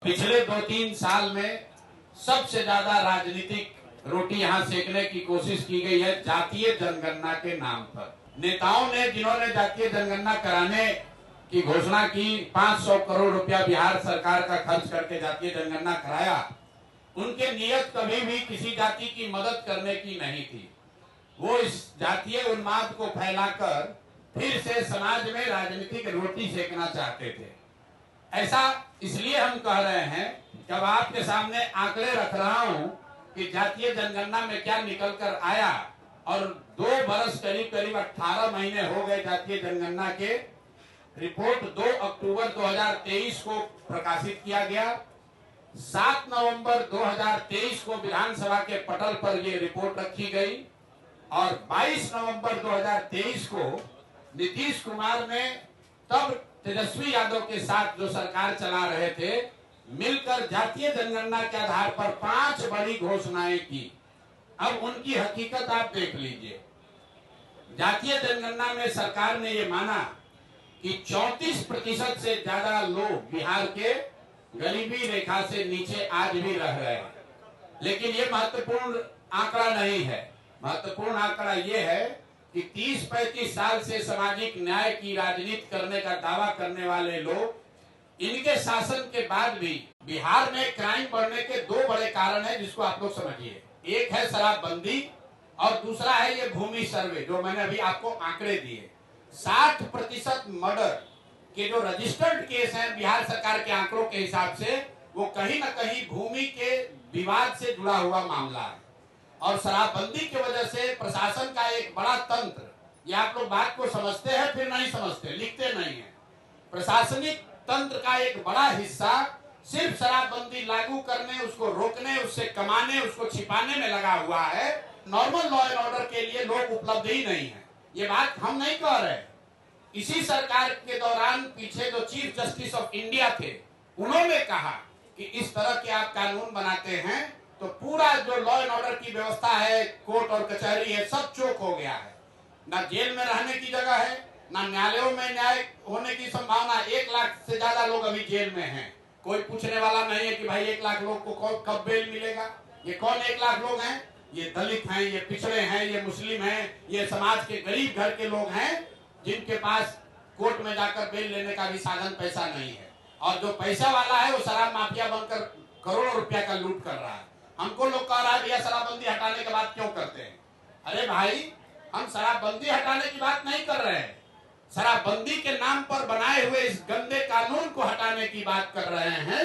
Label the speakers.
Speaker 1: पिछले 2-3 साल में सबसे ज्यादा राजनीतिक रोटी यहाँ सेकने की कोशिश की गई है जातीय जनगणना के नाम पर। नेताओं ने जिन्होंने जातीय जनगणना कराने की घोषणा की, 500 करोड़ रुपया बिहार सरकार का खर्च करके जातीय जनगणना कराया, उनके नियत कभी भी किसी जाति की मदद करने की नहीं थी। वो इस जातीय उन्माद को फैलाकर फिर से समाज में राजनीतिक रोटी सेकना चाहते थे। ऐसा इसलिए हम कह रहे हैं कि अब आपके सामने आंकड़े रख रहा हूं कि जातीय जनगणना में क्या निकल कर आया, और 2 बरस करीब 18 महीने हो गए जातीय जनगणना के। रिपोर्ट 2 अक्टूबर 2023 को प्रकाशित किया गया। 7 नवंबर 2023 को विधानसभा के पटल पर ये रिपोर्ट रखी गई और 22 नवंबर 2023 को नीतीश कुमार ने तब तेजस्वी यादव के साथ जो सरकार चला रहे थे, मिलकर जातीय जनगणना के आधार पर 5 बड़ी घोषणाएं की। अब उनकी हकीकत आप देख लीजिए। जातीय जनगणना में सरकार ने ये माना कि 34% से ज्यादा लोग बिहार के गरीबी रेखा से नीचे आज भी रह रहे हैं। लेकिन ये महत्वपूर्ण आंकड़ा नहीं है। महत्वपूर्ण आंकड़ा ये है कि 30-35 साल से सामाजिक न्याय की राजनीति करने का दावा करने वाले लोग, इनके शासन के बाद भी बिहार में क्राइम बढ़ने के 2 बड़े कारण हैं, जिसको आप लोग समझिए। एक है शराबबंदी और दूसरा है ये भूमि सर्वे, जो मैंने अभी आपको आंकड़े दिए। 60% मर्डर के जो रजिस्टर्ड केस हैं बिहार सरकार के आंकड़ों के हिसाब से, वो कहीं न कहीं भूमि के विवाद से जुड़ा हुआ मामला है। और शराबबंदी की वजह से प्रशासन का एक बड़ा तंत्र, ये आप लोग बात को समझते हैं फिर नहीं समझते, लिखते नहीं है। प्रशासनिक तंत्र का एक बड़ा हिस्सा सिर्फ शराबबंदी लागू करने, उसको रोकने, उससे कमाने, उसको छिपाने में लगा हुआ है। नॉर्मल लॉ एंड ऑर्डर के लिए लोग उपलब्ध ही नहीं है। ये बात हम नहीं कह रहे। इसी सरकार के दौरान पीछे जो चीफ जस्टिस ऑफ इंडिया थे, उन्होंने कहा कि इस तरह के आप कानून बनाते हैं तो पूरा जो लॉ एंड ऑर्डर की व्यवस्था है, कोर्ट और कचहरी है, सब चोक हो गया है। ना जेल में रहने की जगह है, ना न्यायालयों में न्याय होने की संभावना। 1 लाख से ज्यादा लोग अभी जेल में हैं। कोई पूछने वाला नहीं है कि भाई 1 लाख लोग को कब बेल मिलेगा। ये कौन 1 लाख लोग हैं? ये दलित हैं, ये पिछड़े हैं, ये मुस्लिम हैं, ये समाज के गरीब घर के लोग हैं, जिनके पास कोर्ट में जाकर बेल लेने का भी साधन पैसा नहीं है। और जो पैसा वाला है वो शराब माफिया बनकर करोड़ों रुपया का लूट कर रहा है। हमको लोग कह रहा है भैया शराबबंदी हटाने के बाद क्यों करते हैं? अरे भाई, हम शराबबंदी हटाने की बात नहीं कर रहे हैं। शराबबंदी के नाम पर बनाए हुए इस गंदे कानून को हटाने की बात कर रहे हैं।